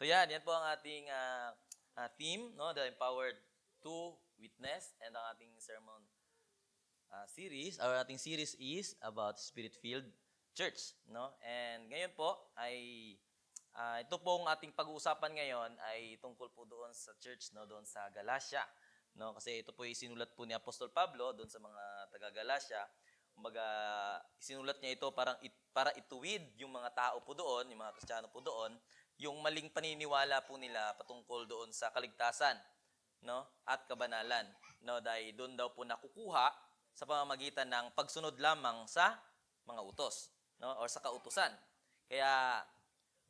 So yan po ang ating theme, no? The Empowered to Witness, and ang ating sermon series, our ating series is about Spirit-filled Church, no? And ngayon po ay ito pong ating pag-uusapan ngayon ay tungkol po doon sa church, no, doon sa Galacia, no? Kasi ito po ay sinulat po ni Apostol Pablo doon sa mga taga-Galacia. Kumbaga, isinulat niya ito para ituwid yung mga tao po doon, yung mga Kristiyano po doon, yung maling paniniwala po nila patungkol doon sa kaligtasan, no, at kabanalan, no, dahil doon daw po nakukuha sa pamamagitan ng pagsunod lamang sa mga utos, no, or sa kautusan. Kaya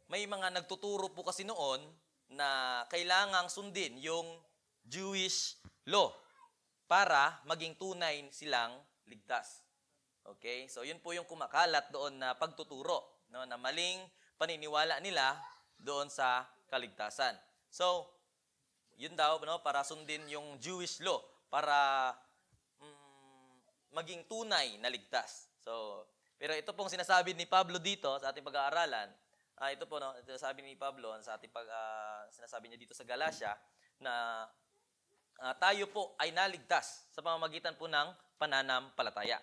may mga nagtuturo po kasi noon na kailangang sundin yung Jewish law para maging tunay silang ligtas. Okay? So yun po yung kumakalat doon na pagtuturo, no, na maling paniniwala nila doon sa kaligtasan. So, yun daw, no, para sundin yung Jewish law para maging tunay na ligtas. So, pero ito pong sinasabi ni Pablo dito sa ating pag-aaralan, ito po, no, ito sabi ni Pablo sa ating sinasabi niya dito sa Galacia na tayo po ay naligtas sa pamamagitan po ng pananampalataya.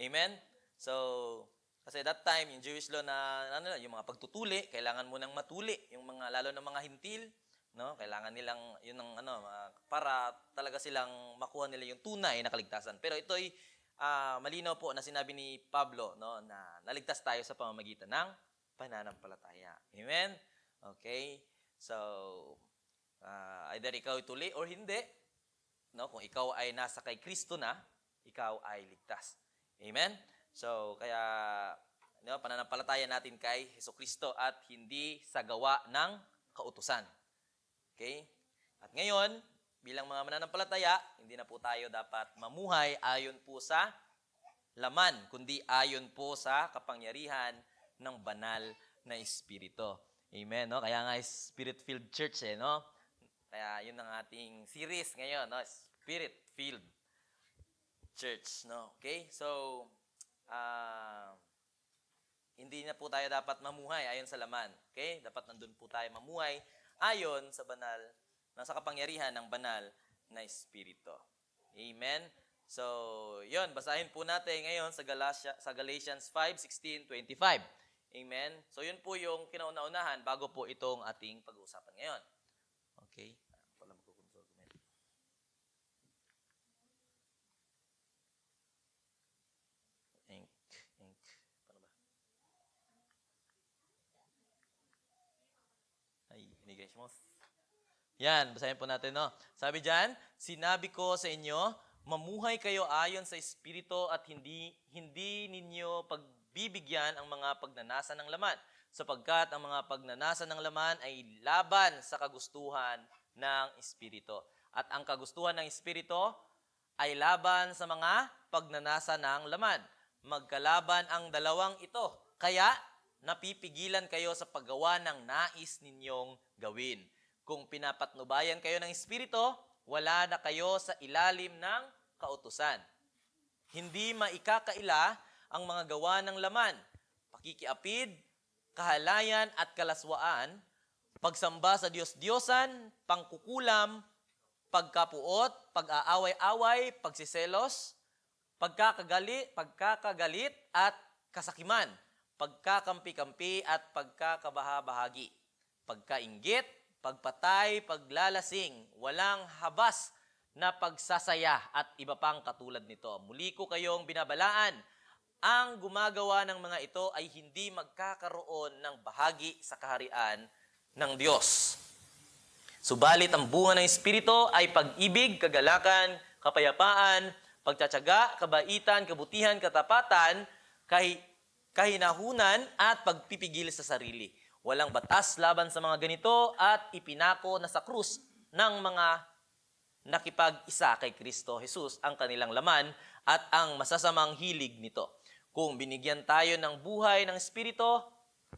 Amen? So, kasi that time, yung Jewish law na, yung mga pagtutuli, kailangan mo nang matuli. Yung mga, lalo na mga hintil, no? Kailangan nilang, yun ang, para talaga silang makuha nila yung tunay na kaligtasan. Pero ito ay malinaw po na sinabi ni Pablo, no, na naligtas tayo sa pamamagitan ng pananampalataya. Amen? Okay? So, either ikaw ay tuli or hindi, no? Kung ikaw ay nasa kay Kristo na, ikaw ay ligtas. Amen? So, kaya pananampalataya natin kay Jesucristo at hindi sa gawa ng kautusan. Okay? At ngayon, bilang mga mananampalataya, hindi na po tayo dapat mamuhay ayon po sa laman, kundi ayon po sa kapangyarihan ng banal na Espiritu. Amen, no? Kaya nga Spirit-filled Church, no? Kaya yun ang ating series ngayon, no? Spirit-filled Church, no? Okay? So, hindi na po tayo dapat mamuhay ayon sa laman. Okay? Dapat nandun po tayo mamuhay ayon sa banal, sa kapangyarihan ng banal na Espiritu. Amen? So, yun. Basahin po natin ngayon sa Galatians 5:16-25. Amen? So, yun po yung kinauna-unahan bago po itong ating pag-uusapan ngayon. Okay? Yan, basahin po natin, no? Sabi diyan, sinabi ko sa inyo, mamuhay kayo ayon sa Espiritu at hindi ninyo pagbibigyan ang mga pagnanasa ng laman, sapagkat ang mga pagnanasa ng laman ay laban sa kagustuhan ng Espiritu. At ang kagustuhan ng Espiritu ay laban sa mga pagnanasa ng laman. Magkalaban ang dalawang ito. Kaya, napipigilan kayo sa paggawa ng nais ninyong gawin. Kung pinapatnubayan kayo ng Espiritu, wala na kayo sa ilalim ng kautusan. Hindi maikakaila ang mga gawa ng laman, pakikiapid, kahalayan at kalaswaan, pagsamba sa Diyos-Diyosan, pangkukulam, pagkapuot, pag-aaway-away, pagsiselos, pagkakagalit at kasakiman, pagkakampi-kampi at pagkakabaha-bahagi, pagkainggit, pagpatay, paglalasing, walang habas na pagsasaya at iba pang katulad nito. Muli ko kayong binabalaan, ang gumagawa ng mga ito ay hindi magkakaroon ng bahagi sa kaharian ng Diyos. Subalit ang bunga ng Espiritu ay pag-ibig, kagalakan, kapayapaan, pagtsatsaga, kabaitan, kabutihan, katapatan, kahinahunan at pagpipigil sa sarili. Walang batas laban sa mga ganito at ipinako na sa krus ng mga nakipag-isa kay Kristo Jesus ang kanilang laman at ang masasamang hilig nito. Kung binigyan tayo ng buhay ng Espiritu,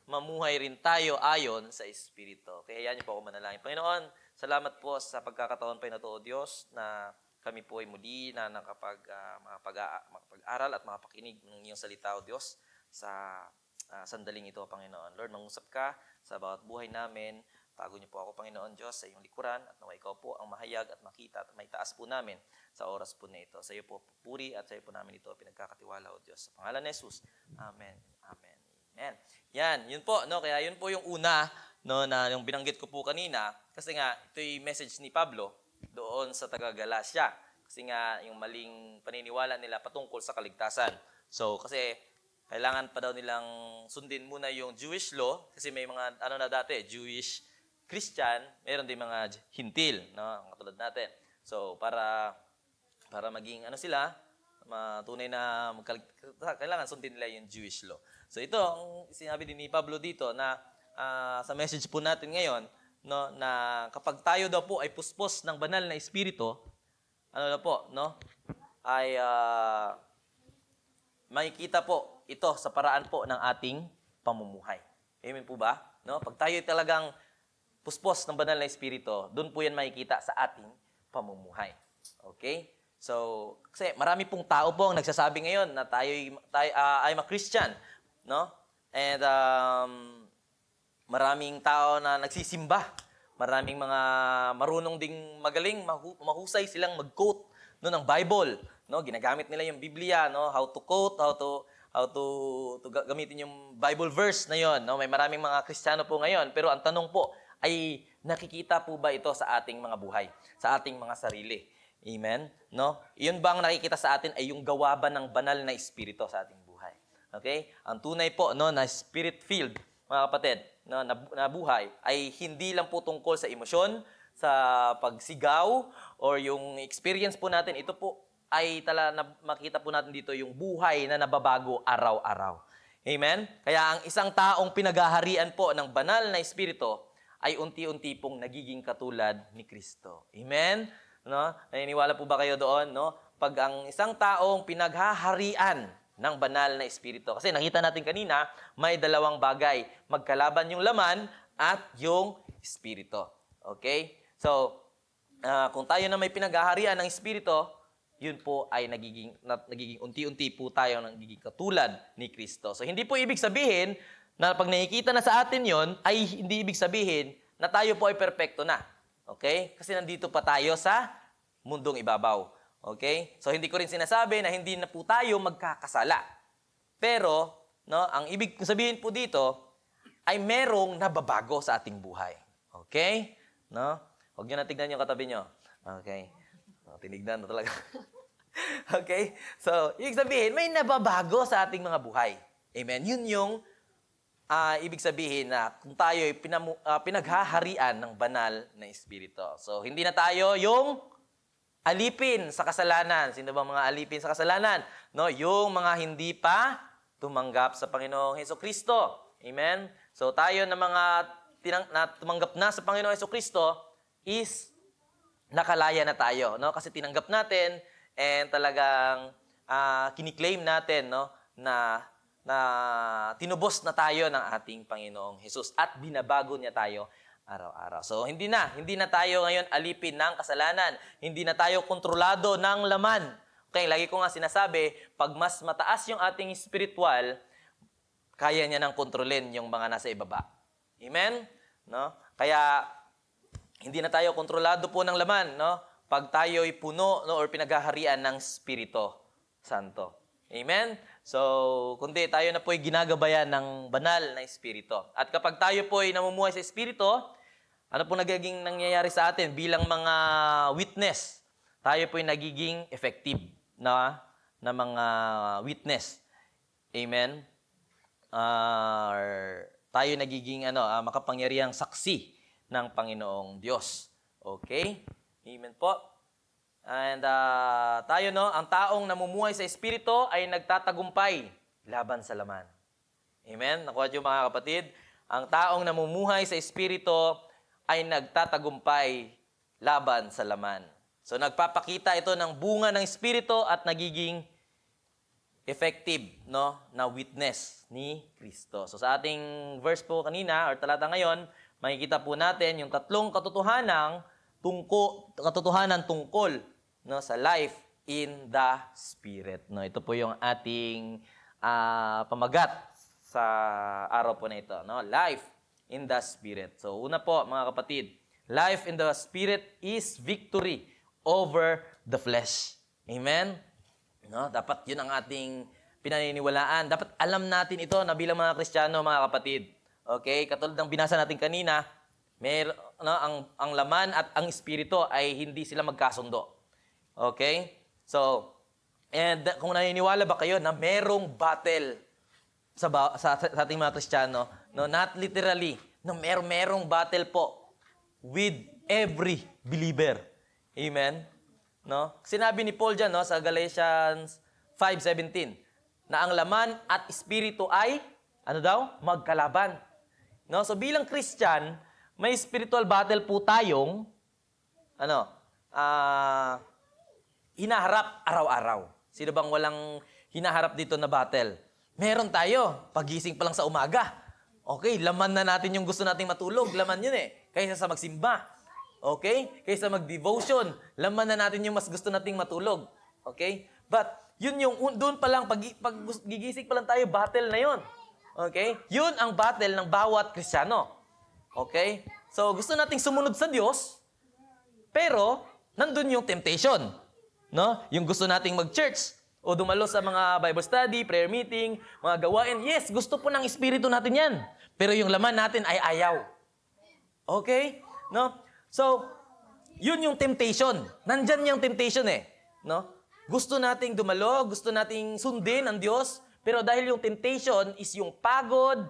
mamuhay rin tayo ayon sa Espiritu. Kaya yan niyo po ako manalangin. Panginoon, salamat po sa pagkakataon pa na to, Diyos, na kami po ay muli na makapag-aral at makapakinig ng iyong salita, O Diyos, sa sandaling ito, Panginoon. Lord, mangusap ka sa bawat buhay namin Tago niyo po ako, Panginoon Diyos, sa iyong likuran at nawa ikaw po ang mahayag at makita at may taas po namin sa oras po na ito. Sa iyo po puri at sa iyo po namin ito pinagkakatiwala, O Diyos. Sa pangalan ni Jesus. Amen. Amen. Amen. Yan, yun po, no? Kaya yun po yung una, no, na yung binanggit ko po kanina. Kasi nga, ito yung message ni Pablo doon sa taga-Galacia. Kasi nga, yung maling paniniwala nila patungkol sa kaligtasan. So, kasi kailangan pa daw nilang sundin muna yung Jewish law. Kasi may mga, na dati, Jewish Christian, mayroon din mga hintil, no? Katulad natin. So, para maging sila, matunay na kailangan sundin nila yung Jewish law. So, ito ang sinabi din ni Pablo dito na sa message po natin ngayon, no, na kapag tayo daw po ay puspos ng banal na espiritu, ay makikita po ito sa paraan po ng ating pamumuhay. Amen po ba? No? Pag tayo talagang puspos ng banal na espiritu, doon po yan makikita sa ating pamumuhay. Okay? So, kasi marami pong tao po ang nagsasabi ngayon na tayo ay ma-Christian, no? And maraming tao na nagsisimba. Maraming mga marunong ding magaling, mahusay silang mag-quote no ng Bible, no? Ginagamit nila yung Biblia, no? How to quote, how to gamitin yung Bible verse na yon, no? May maraming mga Kristiyano po ngayon, pero ang tanong po ay nakikita po ba ito sa ating mga buhay, sa ating mga sarili? Amen? No? Iyon bang nakikita sa atin ay yung gawa ba ng banal na espiritu sa ating buhay? Okay? Ang tunay po, no, na spirit-filled, mga kapatid, no, na buhay ay hindi lang po tungkol sa emosyon, sa pagsigaw, or yung experience po natin. Ito po ay makita po natin dito yung buhay na nababago araw-araw. Amen? Kaya ang isang taong pinaghaharian po ng banal na espiritu ay unti-unti pong nagiging katulad ni Kristo. Amen? No? Naniniwala po ba kayo doon? No? Pag ang isang taong pinaghaharian ng banal na espiritu. Kasi nakita natin kanina, may dalawang bagay. Magkalaban yung laman at yung espiritu. Okay? So, kung tayo na may pinaghaharian ng espiritu, yun po ay nagiging unti-unti po tayo nagiging katulad ni Kristo. So, hindi po ibig sabihin na pag nakikita na sa atin yon ay hindi ibig sabihin na tayo po ay perpekto na. Okay? Kasi nandito pa tayo sa mundong ibabaw. Okay? So, hindi ko rin sinasabi na hindi na po tayo magkakasala. Pero, no, ang ibig sabihin po dito ay merong nababago sa ating buhay. Okay? No? Huwag nyo na tignan yung katabi nyo. Okay? No, tinignan na talaga. Okay? So, ibig sabihin, may nababago sa ating mga buhay. Amen? Yun yung ibig sabihin na kung tayo ay pinaghaharian ng banal na espiritu. So, hindi na tayo yung alipin sa kasalanan. Sino ba mga alipin sa kasalanan? No, yung mga hindi pa tumanggap sa Panginoong Hesukristo. Amen? So, tayo na mga tumanggap na sa Panginoong Hesukristo is nakalaya na tayo. No? Kasi tinanggap natin and talagang kiniklaim natin, no, na tinubos na tayo ng ating Panginoong Hesus at binabago niya tayo araw-araw. So, hindi na tayo ngayon alipin ng kasalanan. Hindi na tayo kontrolado ng laman. Okay, lagi ko nga sinasabi, pag mas mataas yung ating spiritual, kaya niya nang kontrolin yung mga nasa ibaba. Amen? No? Kaya, hindi na tayo kontrolado po ng laman, no? Pag tayo'y puno, no, or pinaghaharian ng Espiritu Santo. Amen? So, kundi tayo na po'y ginagabayan ng banal na Espiritu. At kapag tayo po'y namumuhay sa Espiritu, ano po nagiging nangyayari sa atin bilang mga witness? Tayo po'y nagiging effective na mga witness. Amen? Tayo nagiging makapangyarihang saksi ng Panginoong Diyos. Okay? Amen po. And tayo, no, ang taong namumuhay sa Espiritu ay nagtatagumpay laban sa laman. Amen? Nakuha niyo mga kapatid? Ang taong namumuhay sa Espiritu ay nagtatagumpay laban sa laman. So nagpapakita ito ng bunga ng Espiritu at nagiging effective, no, na witness ni Kristo. So sa ating verse po kanina or talata ngayon, makikita po natin yung tatlong katotohanan tungkol, no, sa life in the Spirit. No, ito po yung ating pamagat sa araw po na ito, no? Life in the Spirit. So, una po, mga kapatid, life in the Spirit is victory over the flesh. Amen? No, dapat yun ang ating pinaniniwalaan. Dapat alam natin ito na bilang mga Kristiyano, mga kapatid. Okay? Katulad ng binasa natin kanina, ang laman at ang espiritu ay hindi sila magkasundo. Okay? So, and kung naniniwala ba kayo na merong battle sa ating mga Kristiyano, no, not literally, no, merong battle po with every believer. Amen? No? Sinabi ni Paul dyan, no, sa Galatians 5:17, na ang laman at espiritu ay, ano daw? Magkalaban. No? So bilang Christian, may spiritual battle po tayong, hinaharap araw-araw. Sino bang walang hinaharap dito na battle? Meron tayo. Pagising pa lang sa umaga. Okay, laman na natin yung gusto nating matulog. Laman yun eh. Kaysa sa magsimba. Okay? Kaysa mag-devotion. Laman na natin yung mas gusto nating matulog. Okay? But, yun yung, doon pa lang, pag gigising pa lang tayo, battle na yun. Okay? Yun ang battle ng bawat Kristiyano. Okay? So, gusto nating sumunod sa Diyos, pero, nandun yung temptation. No? Yung gusto nating mag-church, o dumalo sa mga Bible study, prayer meeting, mga gawain. Yes, gusto po ng Espiritu natin yan. Pero yung laman natin ay ayaw. Okay? No? So, yun yung temptation. Nandyan yung temptation eh. No? Gusto nating dumalo, gusto nating sundin ang Diyos, pero dahil yung temptation is yung pagod,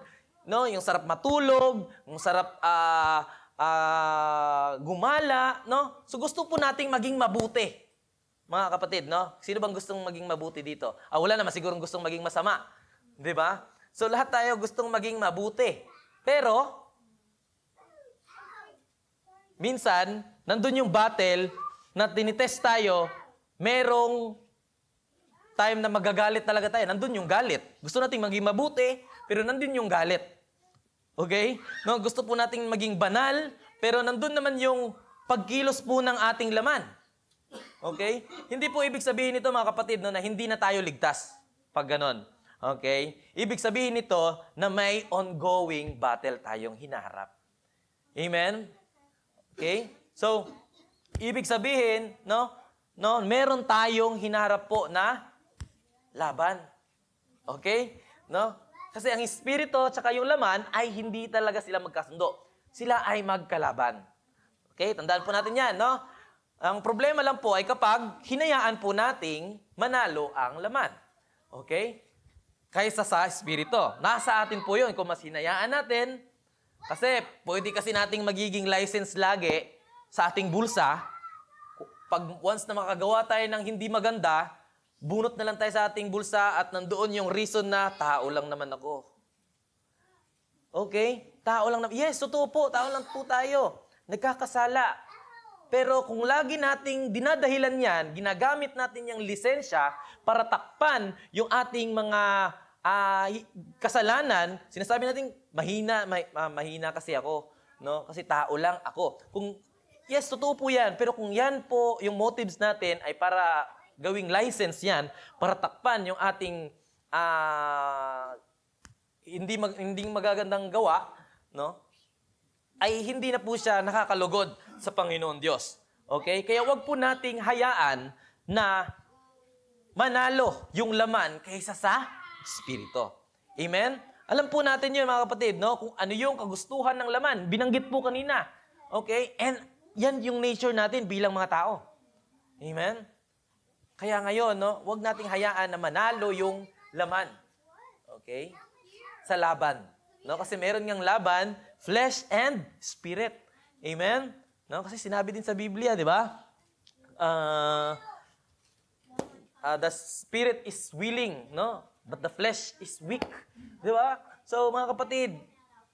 no, yung sarap matulog, yung sarap gumala, no? So gusto po nating maging mabuti. Mga kapatid, no? Sino bang gustong maging mabuti dito? Wala naman sigurong gustong maging masama. 'Di ba? So lahat tayo gustong maging mabuti. Pero minsan, nandun yung battle na tinitest tayo, merong time na magagalit talaga tayo. Nandun yung galit. Gusto nating maging mabuti, pero nandun yung galit. Okay? No, gusto po nating maging banal, pero nandun naman yung pagkilos po ng ating laman. Okay? Hindi po ibig sabihin nito, mga kapatid, no, na hindi na tayo ligtas pag ganon. Okay? Ibig sabihin nito na may ongoing battle tayong hinaharap. Amen? Okay? So, ibig sabihin, no, meron tayong hinaharap po na laban. Okay? No? Kasi ang espiritu at yung laman ay hindi talaga sila magkasundo. Sila ay magkalaban. Okay? Tandaan po natin yan, no? Ang problema lang po ay kapag hinayaan po nating manalo ang laman. Okay? Kaysa sa espiritu. Nasa atin po yun kung mas hinayaan natin. Kasi pwede kasi nating magiging license lagi sa ating bulsa. Pag once na makagawa tayo ng hindi maganda, bunot na lang tayo sa ating bulsa at nandoon yung reason na tao lang naman ako. Okay? Tao lang naman. Yes, totoo po. Tao lang po tayo. Nagkakasala. Pero kung lagi nating dinadahilan yan, ginagamit natin yung lisensya para takpan yung ating mga kasalanan, sinasabi natin, mahina kasi ako. No? Kasi tao lang ako. Yes, totoo po yan. Pero kung yan po, yung motives natin ay para gawing license yan, para takpan yung ating hindi magagandang gawa, no? Ay hindi na po siya nakakalugod sa Panginoon Diyos. Okay? Kaya wag po nating hayaan na manalo yung laman kaysa sa Espiritu. Amen? Alam po natin yun, mga kapatid, no? Kung ano yung kagustuhan ng laman. Binanggit po kanina. Okay? And yan yung nature natin bilang mga tao. Amen? Kaya ngayon, no, wag nating hayaan na manalo yung laman. Okay? Sa laban. No? Kasi meron ngang laban, flesh and spirit. Amen? No? Kasi sinabi din sa Biblia, di ba? The spirit is willing, no? But the flesh is weak. Di ba? So, mga kapatid,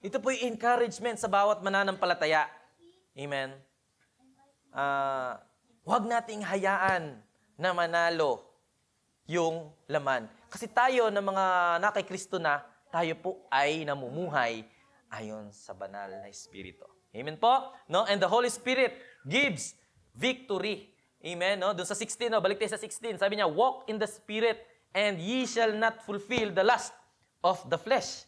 ito po yung encouragement sa bawat mananampalataya. Amen? Huwag nating hayaan na manalo yung laman. Kasi tayo na mga nakay Kristo na, tayo po ay namumuhay ayon sa banal na Espiritu. Amen po? No? And the Holy Spirit gives victory. Amen? No? Doon sa 16, no? Balik tayo sa 16. Sabi niya, walk in the Spirit and ye shall not fulfill the lust of the flesh.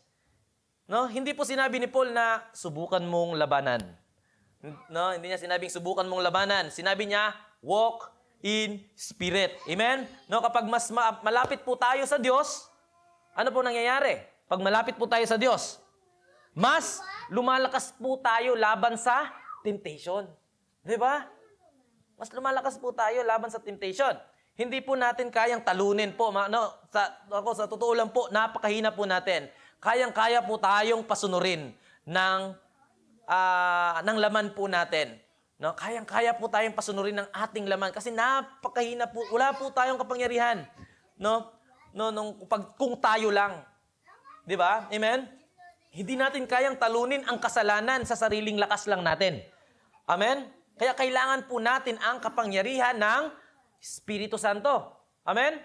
No, hindi po sinabi ni Paul na subukan mong labanan. No, hindi niya sinabing subukan mong labanan. Sinabi niya, walk in spirit. Amen? No, kapag mas malapit po tayo sa Diyos, ano po nangyayari? Pag malapit po tayo sa Diyos, mas lumalakas po tayo laban sa temptation. 'Di ba? Mas lumalakas po tayo laban sa temptation. Hindi po natin kayang talunin po. Sa totoo lang po, napakahina po natin. Kayang-kaya po tayong pasunurin ng laman po natin. No? Kayang-kaya po tayong pasunurin ng ating laman kasi napakahina po. Wala po tayong kapangyarihan. No? Kung tayo lang. 'Di ba? Amen? Hindi natin kayang talunin ang kasalanan sa sariling lakas lang natin. Amen? Kaya kailangan po natin ang kapangyarihan ng Espiritu Santo. Amen?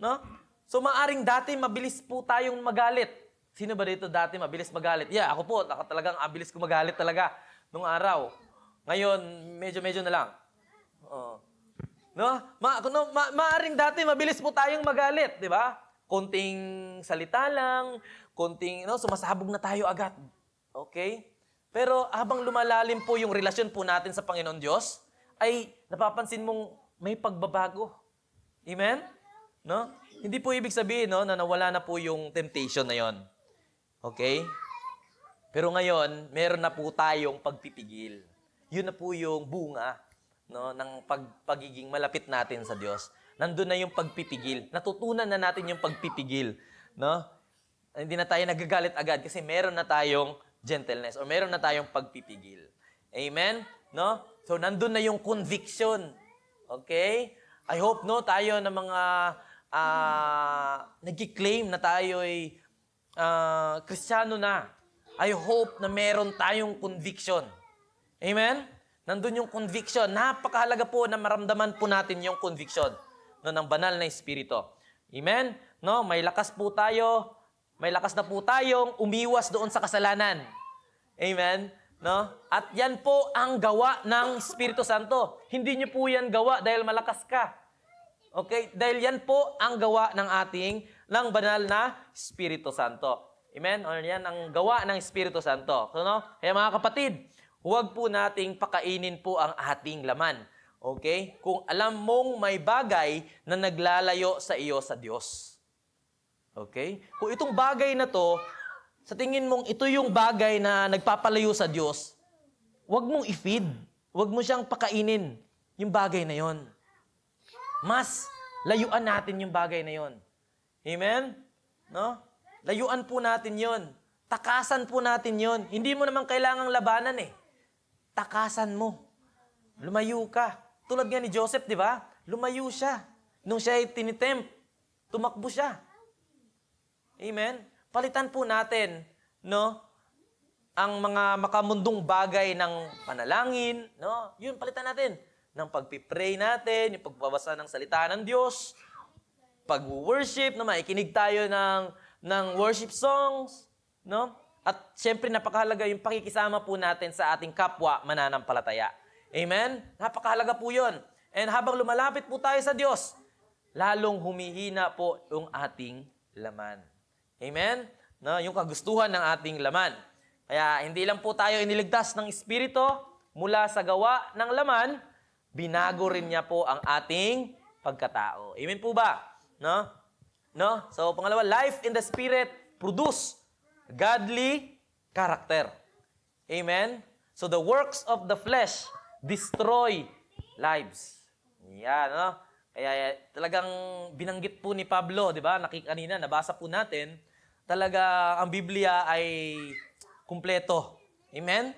No? So maaring dati mabilis po tayong magalit. Sino ba dito dati mabilis magalit? Yeah, ako po, talagang abilis ko magalit talaga nung araw. Ngayon, medyo na lang. No? Maaring dati mabilis po tayong magalit, di ba? Konting salita lang, sumasabog na tayo agad. Okay? Pero habang lumalalim po yung relasyon po natin sa Panginoon Diyos, ay napapansin mong may pagbabago. Amen? No? Hindi po ibig sabihin na nawala na po yung temptation na yon. Okay? Pero ngayon, meron na po tayong pagpipigil. Yun na po yung bunga ng pagiging malapit natin sa Diyos. Nandun na yung pagpipigil. Natutunan na natin yung pagpipigil. No? Hindi na tayo nagagalit agad kasi meron na tayong gentleness or meron na tayong pagpipigil. Amen? No? So, nandun na yung conviction. Okay? I hope, tayo na mga nag-claim na tayo ay Kristiyano na. I hope na meron tayong conviction. Amen? Nandun yung conviction. Napakahalaga po na maramdaman po natin yung conviction ng banal na Espiritu. Amen? No, may lakas po tayo. May lakas na po tayong umiwas doon sa kasalanan. Amen? No? At yan po ang gawa ng Espiritu Santo. Hindi niyo po yan gawa dahil malakas ka. Okay? Dahil yan po ang gawa ng banal na Espiritu Santo. Amen? O yan ang gawa ng Espiritu Santo. So, kaya mga kapatid, huwag po nating pakainin po ang ating laman. Okay? Kung alam mong may bagay na naglalayo sa iyo sa Diyos. Okay? Kung itong bagay na to, sa tingin mong ito yung bagay na nagpapalayo sa Diyos, huwag mong i-feed. Huwag mo siyang pakainin yung bagay na yon. Mas layuan natin yung bagay na yon. Amen? No? Layuan po natin yon. Takasan po natin yon. Hindi mo naman kailangang labanan eh. Takasan mo. Lumayo ka. Tulad nga ni Joseph, di ba? Lumayo siya. Nung siya ay tinitempt, tumakbo siya. Amen? Palitan po natin, ang mga makamundong bagay ng panalangin, yun, palitan natin. Ng pagpipray natin, yung pagbabasa ng salita ng Diyos, pag-worship, maikinig tayo ng worship songs, At siyempre, napakahalaga yung pakikisama po natin sa ating kapwa mananampalataya. Amen? Napakahalaga po yun. And habang lumalapit po tayo sa Diyos, lalong humihina po yung ating laman. Amen? Yung kagustuhan ng ating laman. Kaya hindi lang po tayo iniligtas ng Espiritu mula sa gawa ng laman, binago rin niya po ang ating pagkatao. Amen po ba? So, pangalawa, life in the Spirit produce godly character. Amen? So, the works of the flesh destroy lives. Yan, Kaya talagang binanggit po ni Pablo, di ba? Kanina, nabasa po natin, talaga ang Biblia ay kumpleto. Amen?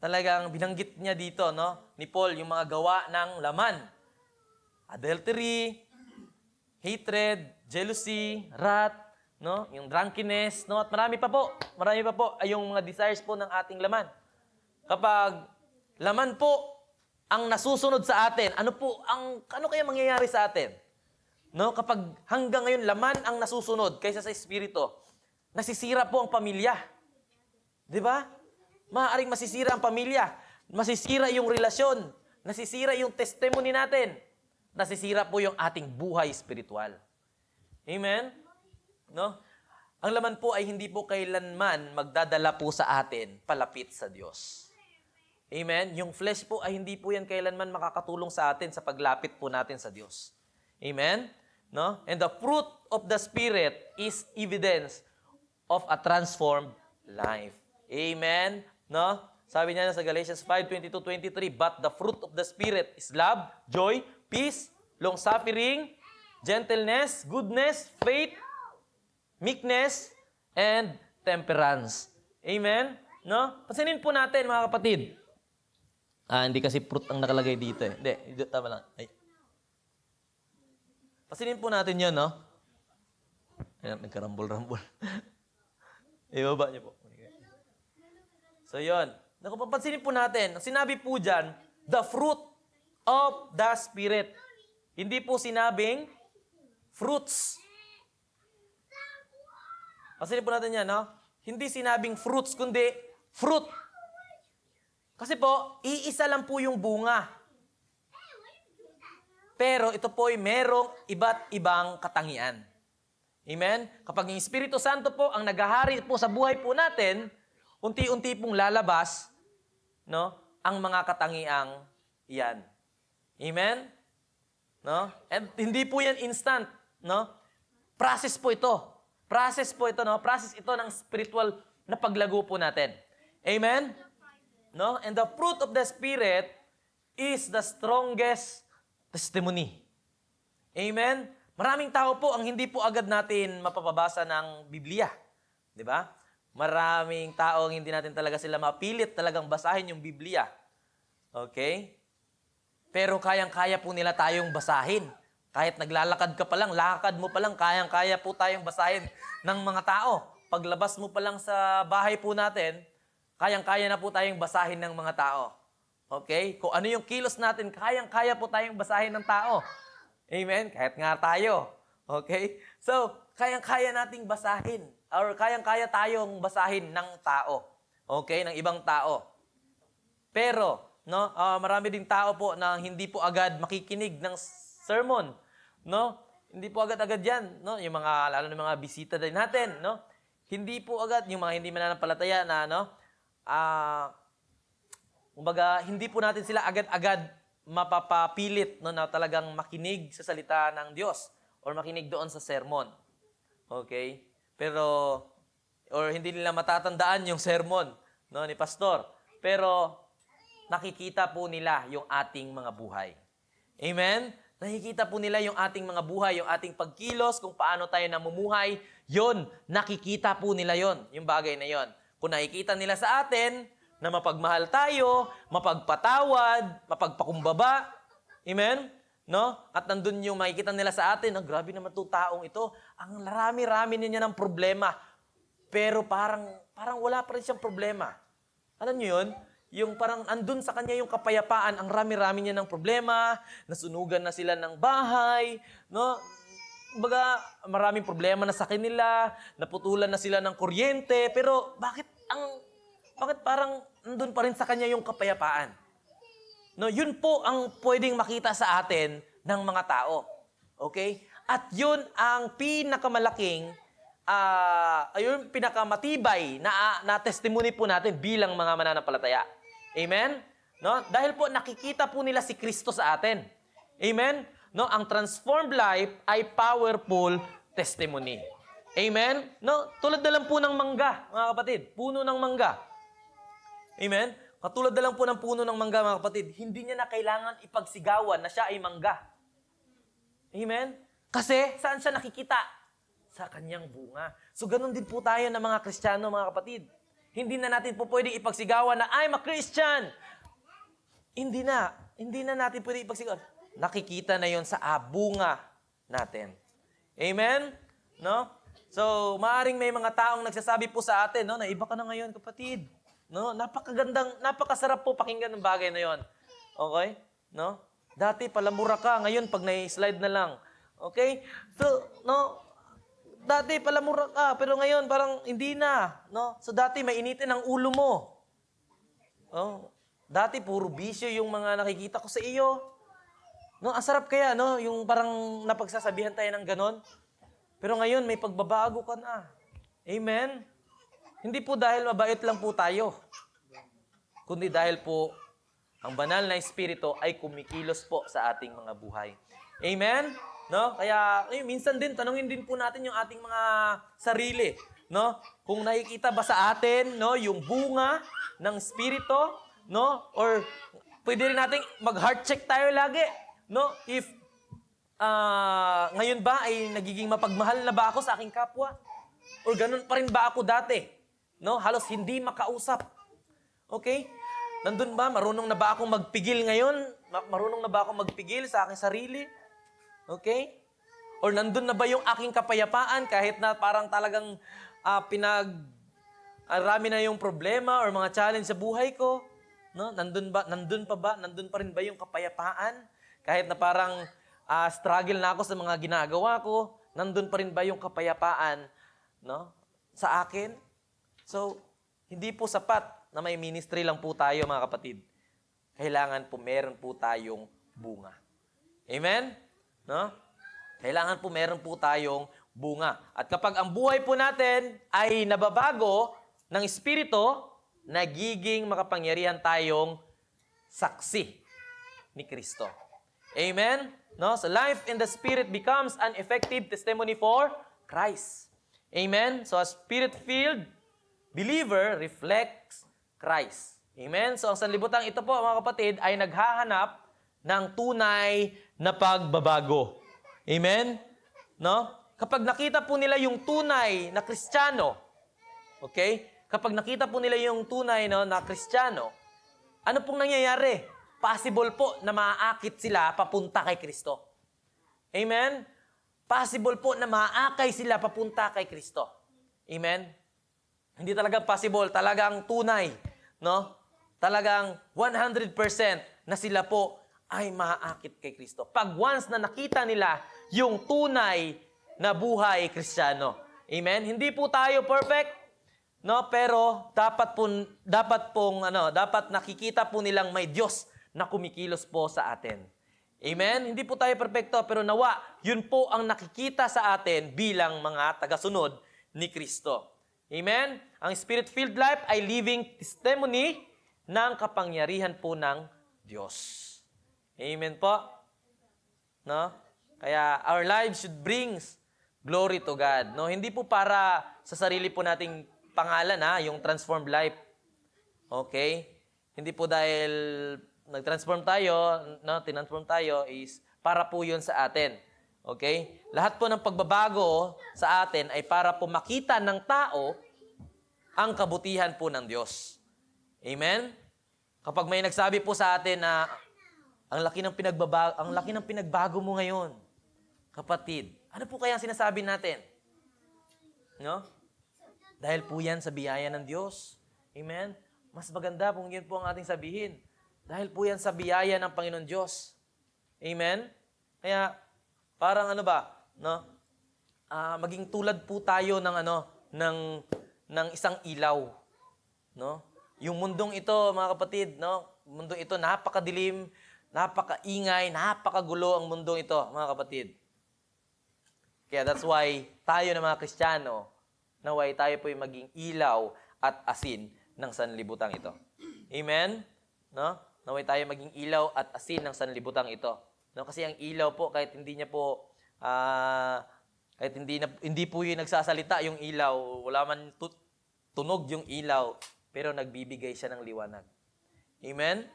Talagang binanggit niya dito, ni Paul, yung mga gawa ng laman. Adultery, hatred, jealousy, wrath, yung drunkenness, at marami pa po ay yung mga desires po ng ating laman. Kapag laman po ang nasusunod sa atin, ano kaya mangyayari sa atin? Kapag hanggang ngayon laman ang nasusunod kaysa sa Espiritu, nasisira po ang pamilya. 'Di ba? Maaaring masisira ang pamilya, masisira yung relasyon, nasisira yung testimony natin, nasisira po yung ating buhay espiritual. Amen? ang laman po ay hindi po kailanman magdadala po sa atin palapit sa Diyos. Amen? Yung flesh po ay hindi po yan kailanman makakatulong sa atin sa paglapit po natin sa Diyos. Amen? No? And the fruit of the Spirit is evidence of a transformed life. Amen? No? Sabi niya sa Galatians 5:22-23, but the fruit of the Spirit is love, joy, peace, long-suffering, gentleness, goodness, faith, meekness, and temperance. Amen? No? Pansinin po natin, mga kapatid. Hindi kasi fruit ang nakalagay dito eh. Hindi, tama lang. Ay. Pansinin po natin yun, no? Ayan, nagkarambol-rambol. Ibaba niyo po. So, yun. Pansinin po natin, sinabi po dyan, the fruit of the Spirit. Hindi po sinabing fruits. Pansinin po natin yan, no? Hindi sinabing fruits, kundi fruit. Kasi po, iisa lang po yung bunga. Pero ito po ay merong iba't ibang katangian. Amen? Kapag yung Espiritu Santo po ang naghahari po sa buhay po natin, unti-unti pong lalabas, no, ang mga katangiang iyan. Amen? No? And hindi po yan instant, no? Process po ito. Process po ito, no? Process ito ng spiritual na paglago po natin. Amen? No? And the fruit of the Spirit is the strongest testimony. Amen? Maraming tao po ang hindi po agad natin mapapabasa ng Biblia. Di ba? Maraming tao ang hindi natin talaga sila mapilit talagang basahin yung Biblia. Okay? Pero kayang-kaya po nila tayong basahin. Kahit naglalakad ka pa lang, lakad mo pa lang, kayang-kaya po tayong basahin ng mga tao. Paglabas mo pa lang sa bahay po natin, kayang-kaya na po tayong basahin ng mga tao. Okay? Kung ano yung kilos natin, kayang-kaya po tayong basahin ng tao. Amen? Kahit nga tayo. Okay? So, kayang-kaya nating basahin. Or kayang-kaya tayong basahin ng tao. Okay? Ng ibang tao. Pero, no, marami ding tao po na hindi po agad makikinig ng sermon. No? Hindi po agad-agad yan. No? Yung mga, lalo na mga bisita din natin. No? Hindi po agad, yung mga hindi mananampalataya na, no? Kumbaga, hindi po natin sila agad-agad mapapapilit, no, na talagang makinig sa salita ng Diyos or makinig doon sa sermon. Okay? Pero, or hindi nila matatandaan yung sermon, no, ni pastor. Pero, nakikita po nila yung ating mga buhay. Amen? Nakikita po nila yung ating mga buhay, yung ating pagkilos, kung paano tayo namumuhay. Yon, nakikita po nila yon, yung bagay na yon. Kung nakikita nila sa atin na mapagmahal tayo, mapagpatawad, mapagpakumbaba, amen? No? At nandun yung makikita nila sa atin, grabe naman itong taong ito, ang rami-rami niya ng problema, pero parang wala pa rin siyang problema. Alam niyo yun? Yung parang andun sa kanya yung kapayapaan, ang rami-rami niya ng problema, nasunugan na sila ng bahay, no? Baga, maraming problema na sa kanila, naputulan na sila ng kuryente, pero bakit parang nandun pa rin sa kanya yung kapayapaan? No, yun po ang pwedeng makita sa atin ng mga tao. Okay? At yun ang pinakamalaking, ayun, pinakamatibay na testimony po natin bilang mga mananampalataya. Amen? No? Dahil po nakikita po nila si Kristo sa atin. Amen? No, ang transformed life ay powerful testimony. Amen? No, tulad na lang po ng mangga, mga kapatid. Puno ng mangga. Amen? Katulad na lang po ng puno ng mangga, mga kapatid. Hindi niya na kailangan ipagsigawan na siya ay mangga. Amen? Kasi, saan siya nakikita? Sa kanyang bunga. So, ganun din po tayo na mga Kristiyano, mga kapatid. Hindi na natin po pwedeng ipagsigawan na, I'm a Christian. Hindi na natin pwedeng ipagsigawan. Nakikita na yon sa bunga natin. Amen? No? So, maaring may mga taong nagsasabi po sa atin, no, na iba ka na ngayon, kapatid. No? Napakasarap po pakinggan ng bagay na yon. Okay? No? Dati palamura ka, ngayon pag na-slide na lang. Okay? So, no, dati palamura ka, pero ngayon parang hindi na, no? So dati mainitin ang ulo mo. Oh, dati puro bisyo yung mga nakikita ko sa iyo. No, ang sarap kaya, no, yung parang napagsasabihan tayo ng ganon. Pero ngayon may pagbabago ka na. Amen? Hindi po dahil mabait lang po tayo, kundi dahil po ang banal na Espiritu ay kumikilos po sa ating mga buhay. Amen? No? Kaya, minsan din, tanungin din po natin yung ating mga sarili. No? Kung nakikita ba sa atin, no, yung bunga ng Espiritu, no? Or pwede rin nating mag-heart check tayo lagi. No? If ngayon ba ay nagiging mapagmahal na ba ako sa aking kapwa? Or ganun pa rin ba ako dati? No? Halos hindi makausap. Okay? Nandun ba? Marunong na ba akong magpigil ngayon? Marunong na ba akong magpigil sa aking sarili? Okay? Or nandun na ba yung aking kapayapaan kahit na parang talagang rami na yung problema or mga challenge sa buhay ko? No? Nandun pa ba? Nandun pa rin ba yung kapayapaan? Kahit na parang struggle na ako sa mga ginagawa ko, nandun pa rin ba yung kapayapaan, no, sa akin? So, hindi po sapat na may ministry lang po tayo, mga kapatid. Kailangan po meron po tayong bunga. Amen? No? Kailangan po meron po tayong bunga. At kapag ang buhay po natin ay nababago ng Espiritu, nagiging makapangyarihan tayong saksi ni Kristo. Amen? No? So life in the Spirit becomes an effective testimony for Christ. Amen? So a Spirit-filled believer reflects Christ. Amen? So ang sanlibutan ito po, mga kapatid, ay naghahanap ng tunay na pagbabago. Amen? No? Kapag nakita po nila yung tunay na Kristiyano, okay? Kapag nakita po nila yung tunay, no, na Kristiyano, ano pong nangyayari? Possible po na maaakit sila papunta kay Kristo. Amen? Possible po na maaakay sila papunta kay Kristo. Amen? Hindi talaga possible, talagang tunay, no? Talagang 100% na sila po ay maaakit kay Kristo. Pag once na nakita nila yung tunay na buhay Kristiyano. Amen? Hindi po tayo perfect, no? Pero dapat nakikita po nilang may Diyos na kumikilos po sa atin. Amen? Hindi po tayo perfecto, pero nawa, yun po ang nakikita sa atin bilang mga tagasunod ni Kristo. Amen? Ang Spirit-filled life ay living testimony ng kapangyarihan po ng Diyos. Amen po? No? Kaya our lives should bring glory to God. No? Hindi po para sa sarili po nating pangalan, yung transformed life. Okay? Hindi po dahil nag-transform tayo, no, tinransform tayo is para po 'yun sa atin. Okay? Lahat po ng pagbabago sa atin ay para po makita ng tao ang kabutihan po ng Diyos. Amen? Kapag may nagsabi po sa atin na ang laki ng pinagbago mo ngayon, kapatid, ano po kaya ang sinasabi natin? No? Dahil po 'yan sa biyaya ng Diyos. Amen? Mas maganda kung yun po ang ating sabihin. Dahil po yan sa biyaya ng Panginoon Diyos. Amen? Kaya, parang no? Maging tulad po tayo ng isang ilaw. No? Yung mundong ito, mga kapatid, no? Mundong ito, napakadilim, napakaingay, napakagulo ang mundong ito, mga kapatid. Kaya that's why tayo na mga Kristiyano, naway tayo po yung maging ilaw at asin ng sanlibutang ito. Amen? No? Naway tayo maging ilaw at asin ng sanlibutang ito. No? Kasi ang ilaw po, kahit hindi niya po, kahit hindi po yung nagsasalita yung ilaw, wala man tunog yung ilaw, pero nagbibigay siya ng liwanag. Amen?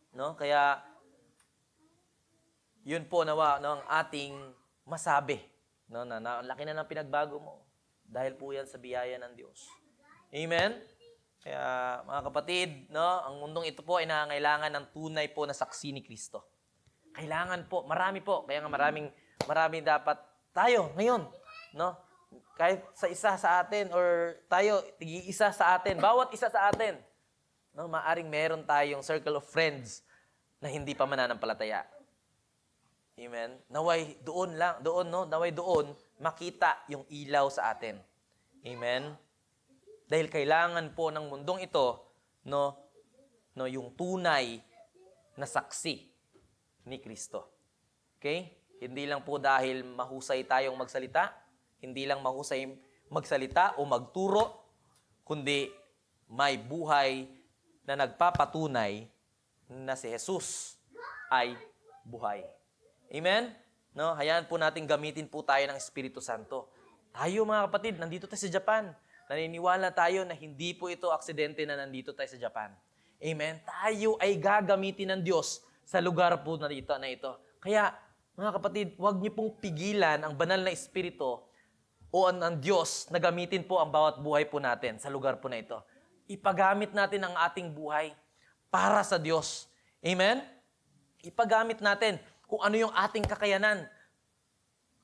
No? Kaya, yun po nawa, no, ang ating masabi. No? Na laki na ng pinagbago mo. Dahil po yan sa biyaya ng Diyos. Amen? Kaya mga kapatid, no, ang mundong ito po ay nangangailangan ng tunay po na saksi ni Kristo. Kailangan po, marami po, kaya nga marami dapat tayo ngayon, no? Kahit sa isa sa atin or tayo tig-isa sa atin, bawat isa sa atin, no, maaring meron tayong circle of friends na hindi pa mananampalataya. Amen. Naway doon makita yung ilaw sa atin. Amen. Dahil kailangan po ng mundong ito, no, yung tunay na saksi ni Kristo. Okay? Hindi lang po dahil mahusay tayong magsalita, hindi lang mahusay magsalita o magturo, kundi may buhay na nagpapatunay na si Jesus ay buhay. Amen? No, hayaan po natin gamitin po tayo ng Espiritu Santo. Tayo mga kapatid, nandito tayo sa Japan. Naniniwala tayo na hindi po ito aksidente na nandito tayo sa Japan. Amen? Tayo ay gagamitin ng Diyos sa lugar po na ito. Kaya, mga kapatid, huwag niyo pong pigilan ang banal na Espiritu o ang Diyos na gamitin po ang bawat buhay po natin sa lugar po na ito. Ipagamit natin ang ating buhay para sa Diyos. Amen? Ipagamit natin kung ano yung ating kakayanan,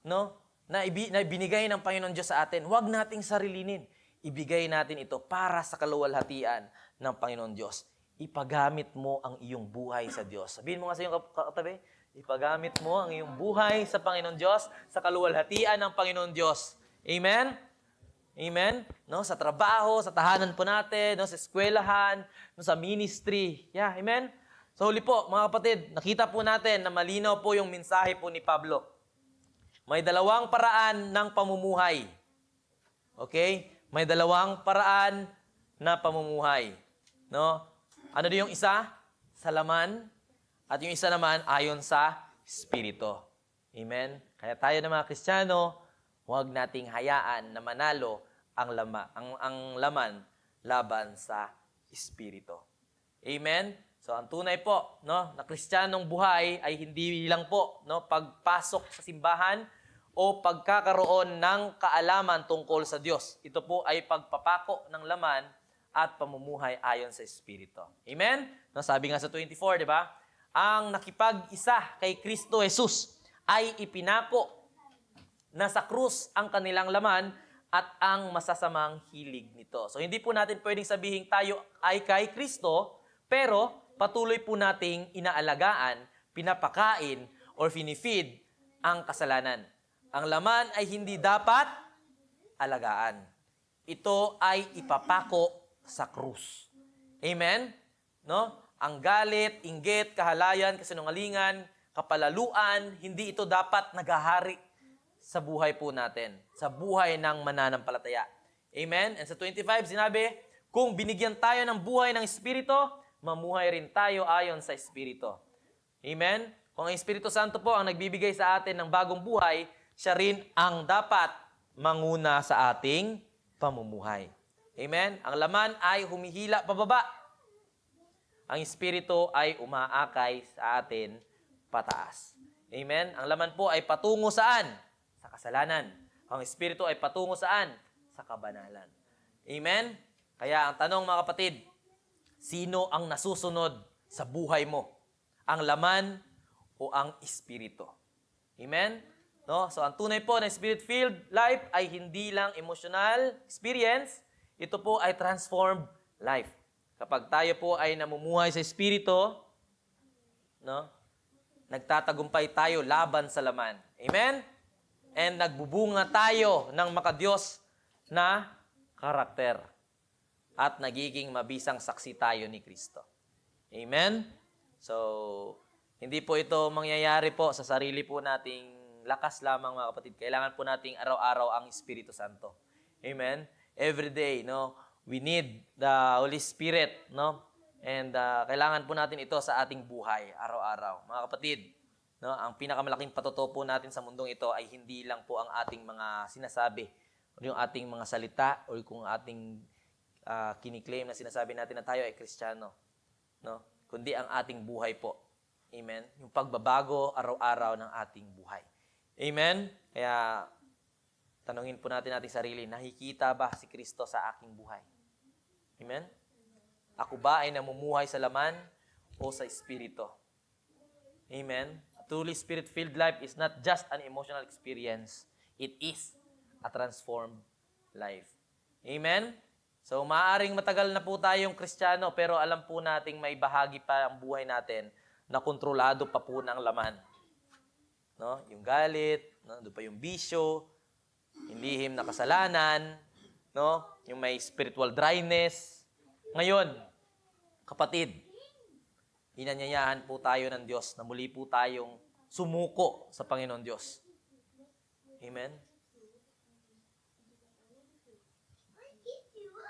no? Na binigay ng Panginoon Diyos sa atin. Huwag nating sarilinin. Ibigay natin ito para sa kaluwalhatian ng Panginoon Diyos. Ipagamit mo ang iyong buhay sa Diyos. Sabihin mo nga sa iyong katabi, ipagamit mo ang iyong buhay sa Panginoon Diyos, sa kaluwalhatian ng Panginoon Diyos. Amen? Amen? No, sa trabaho, sa tahanan po natin, no, sa eskwelahan, no, sa ministry. Yeah, amen? So huli po, mga kapatid, nakita po natin na malinaw po yung mensahe po ni Pablo. May dalawang paraan ng pamumuhay. Okay? May dalawang paraan na pamumuhay. No? Ano din yung isa? Sa laman. At yung isa naman ayon sa Espiritu. Amen? Kaya tayo na mga Kristiyano, huwag nating hayaan na manalo ang laman laban sa Espiritu. Amen? So, ang tunay po, no, na Kristiyanong buhay ay hindi lang po, no, pagpasok sa simbahan o pagkakaroon ng kaalaman tungkol sa Diyos. Ito po ay pagpapako ng laman at pamumuhay ayon sa Espiritu. Amen? No, sabi nga sa 24, di ba? Ang nakipag-isa kay Kristo Jesus ay ipinako na sa krus ang kanilang laman at ang masasamang hilig nito. So, hindi po natin pwedeng sabihin tayo ay kay Kristo, pero patuloy po nating inaalagaan, pinapakain, or finifeed ang kasalanan. Ang laman ay hindi dapat alagaan. Ito ay ipapako sa krus. Amen? No? Ang galit, inggit, kahalayan, kasinungalingan, kapalaluan, hindi ito dapat naghahari sa buhay po natin, sa buhay ng mananampalataya. Amen? And sa 25, sinabi, kung binigyan tayo ng buhay ng Espiritu, mamuhay rin tayo ayon sa Espiritu. Amen? Kung ang Espiritu Santo po ang nagbibigay sa atin ng bagong buhay, siya rin ang dapat manguna sa ating pamumuhay. Amen? Ang laman ay humihila pababa. Ang Espiritu ay umaakay sa atin pataas. Amen? Ang laman po ay patungo saan? Sa kasalanan. Ang Espiritu ay patungo saan? Sa kabanalan. Amen? Kaya ang tanong mga kapatid, sino ang nasusunod sa buhay mo? Ang laman o ang Espiritu? Amen? No? So, ang tunay po na Spirit-filled life ay hindi lang emotional experience. Ito po ay transformed life. Kapag tayo po ay namumuhay sa Espiritu, no? Nagtatagumpay tayo laban sa laman. Amen? And nagbubunga tayo ng makadiyos na karakter. At nagiging mabisang saksi tayo ni Kristo. Amen? So, hindi po ito mangyayari po sa sarili po nating lakas lamang mga kapatid. Kailangan po nating araw-araw ang Espiritu Santo. Amen? Every day, no? We need the Holy Spirit, no? And kailangan po natin ito sa ating buhay, araw-araw. Mga kapatid, no? Ang pinakamalaking patuto po natin sa mundong ito ay hindi lang po ang ating mga sinasabi, o yung ating mga salita, o kung ating kiniklaim na sinasabi natin na tayo ay Kristiyano, no? Kundi ang ating buhay po. Amen? Yung pagbabago araw-araw ng ating buhay. Amen? Kaya, tanungin po natin ating sarili, nakikita ba si Kristo sa aking buhay? Amen? Ako ba ay namumuhay sa laman o sa Espiritu? Amen? A truly Spirit-filled life is not just an emotional experience. It is a transformed life. Amen? So, maaaring matagal na po tayong Kristiyano, pero alam po nating may bahagi pa ang buhay natin na kontrolado pa po ng laman. No? Yung galit, no? Doon pa yung bisyo, yung lihim na kasalanan, no? Yung may spiritual dryness. Ngayon, kapatid, inanyayahan po tayo ng Diyos na muli po tayong sumuko sa Panginoon Diyos. Amen?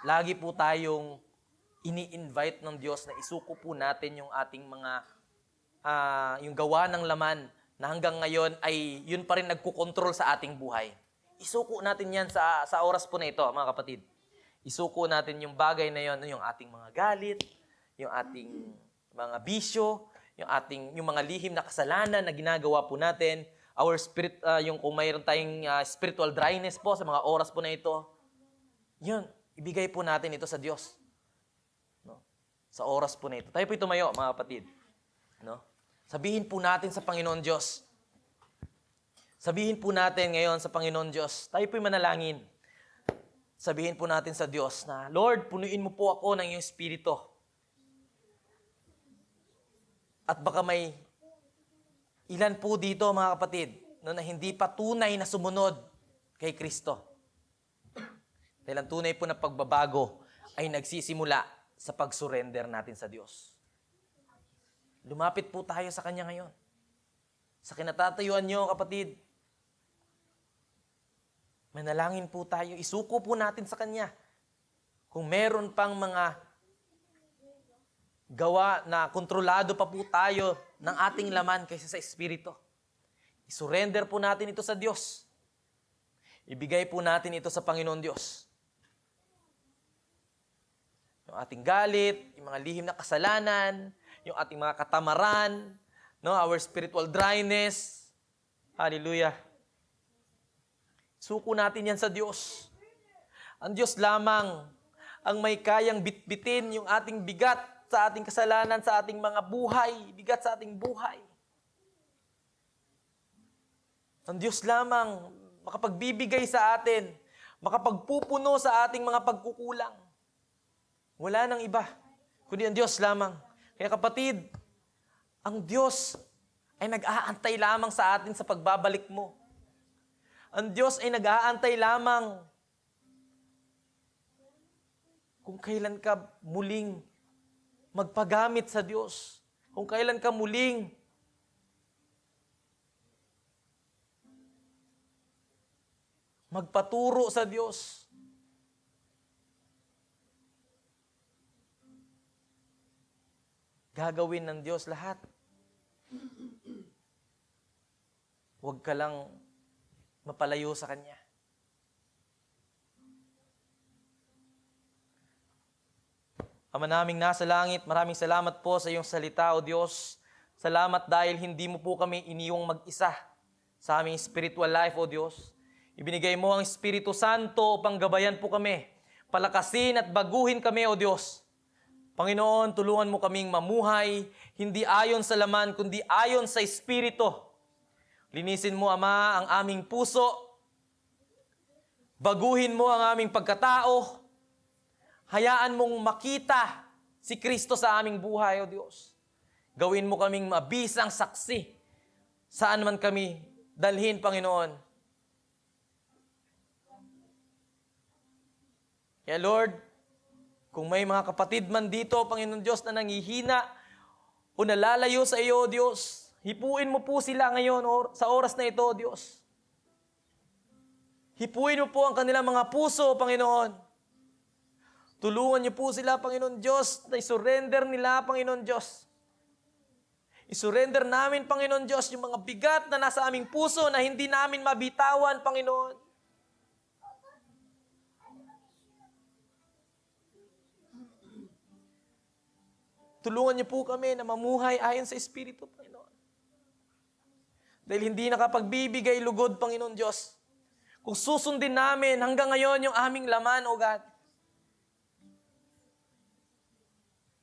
lagi po tayong ini-invite ng Diyos na isuko po natin yung ating mga, yung gawa ng laman na hanggang ngayon ay yun pa rin nagkukontrol sa ating buhay. Isuko natin yan sa oras po na ito, mga kapatid. Isuko natin yung bagay na yun, yung ating mga galit, yung ating mga bisyo, yung mga lihim na kasalanan na ginagawa po natin, our spirit, yung kung mayroon tayong spiritual dryness po sa mga oras po na ito, yun, ibigay po natin ito sa Diyos. No? Sa oras po na ito. Tayo po tumayo, mga kapatid. No? Sabihin po natin sa Panginoon Diyos. Sabihin po natin ngayon sa Panginoon Diyos. Tayo po'y manalangin. Sabihin po natin sa Diyos na, Lord, punuin mo po ako ng iyong Espiritu. At baka may ilan po dito, mga kapatid, no, na hindi pa tunay na sumunod kay Kristo. Dahil ang tunay po na pagbabago ay nagsisimula sa pag-surrender natin sa Diyos. Lumapit po tayo sa Kanya ngayon. Sa kinatatayuan niyo, kapatid, manalangin po tayo. Isuko po natin sa Kanya. Kung meron pang mga gawa na kontrolado pa po tayo ng ating laman kaysa sa Espiritu, isurrender po natin ito sa Diyos. Ibigay po natin ito sa Panginoon Diyos. Yung ating galit, yung mga lihim na kasalanan, yung ating mga katamaran, no, our spiritual dryness. Hallelujah. Suko natin yan sa Diyos. Ang Diyos lamang ang may kayang bitbitin yung ating bigat sa ating kasalanan, sa ating mga buhay, bigat sa ating buhay. Ang Diyos lamang makapagbibigay sa atin, makapagpupuno sa ating mga pagkukulang. Wala nang iba, kundi ang Diyos lamang. Kaya kapatid, ang Diyos ay nag-aantay lamang sa atin sa pagbabalik mo. Ang Diyos ay nag-aantay lamang kung kailan ka muling magpagamit sa Diyos. Kung kailan ka muling magpaturo sa Diyos. Gagawin ng Diyos lahat. Huwag ka lang mapalayo sa Kanya. Ama naming nasa langit, maraming salamat po sa iyong salita, O Diyos. Salamat dahil hindi mo po kami iniwang mag-isa sa aming spiritual life, O Diyos. Ibinigay mo ang Espiritu Santo upang gabayan po kami, palakasin at baguhin kami, O Diyos. Panginoon, tulungan mo kaming mamuhay, hindi ayon sa laman, kundi ayon sa Espiritu. Linisin mo, Ama, ang aming puso. Baguhin mo ang aming pagkatao. Hayaan mong makita si Kristo sa aming buhay, O Diyos. Gawin mo kaming mabisang saksi. Saan man kami dalhin, Panginoon. Kaya Lord, kung may mga kapatid man dito, Panginoon Diyos, na nangihina o nalalayo sa iyo, Diyos, hipuin mo po sila ngayon sa oras na ito, Diyos. Hipuin mo po ang kanilang mga puso, Panginoon. Tulungan niyo po sila, Panginoon Diyos, na isurrender nila, Panginoon Diyos. Isurrender namin, Panginoon Diyos, yung mga bigat na nasa aming puso na hindi namin mabitawan, Panginoon. Tulungan niyo po kami na mamuhay ayon sa Espiritu, Panginoon. Dahil hindi nakapagbibigay lugod, Panginoon Diyos. Kung susundin namin hanggang ngayon yung aming laman, O God.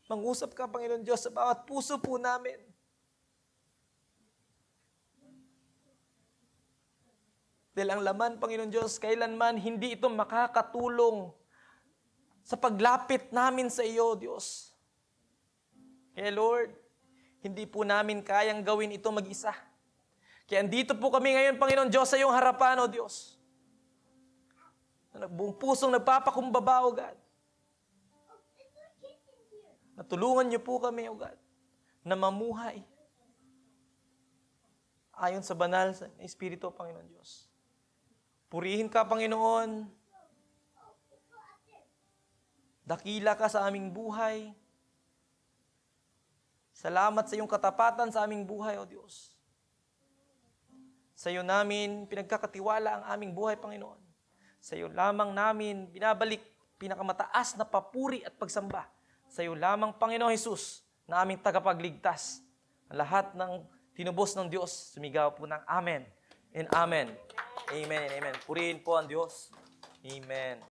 Mangusap ka, Panginoon Diyos, sa bawat puso po namin. Dahil ang laman, Panginoon Diyos, kailanman hindi ito makakatulong sa paglapit namin sa iyo, Diyos. Kaya Lord, hindi po namin kayang gawin ito mag-isa. Kaya andito po kami ngayon, Panginoon Diyos, sa iyong harapan, O Diyos. Na buong pusong nagpapakumbaba, O God. Natulungan niyo po kami, O God, na mamuhay ayon sa banal sa Espiritu, Panginoon Diyos. Purihin ka, Panginoon. Dakila ka sa aming buhay. Salamat sa iyong katapatan sa aming buhay, O Diyos. Sa iyo namin pinagkakatiwala ang aming buhay, Panginoon. Sa iyo lamang namin binabalik pinakamataas na papuri at pagsamba. Sa iyo lamang, Panginoon Jesus, na aming tagapagligtas. Ang lahat ng tinubos ng Diyos, sumigaw po ng Amen and Amen. Amen and Amen. Purihin po ang Diyos. Amen.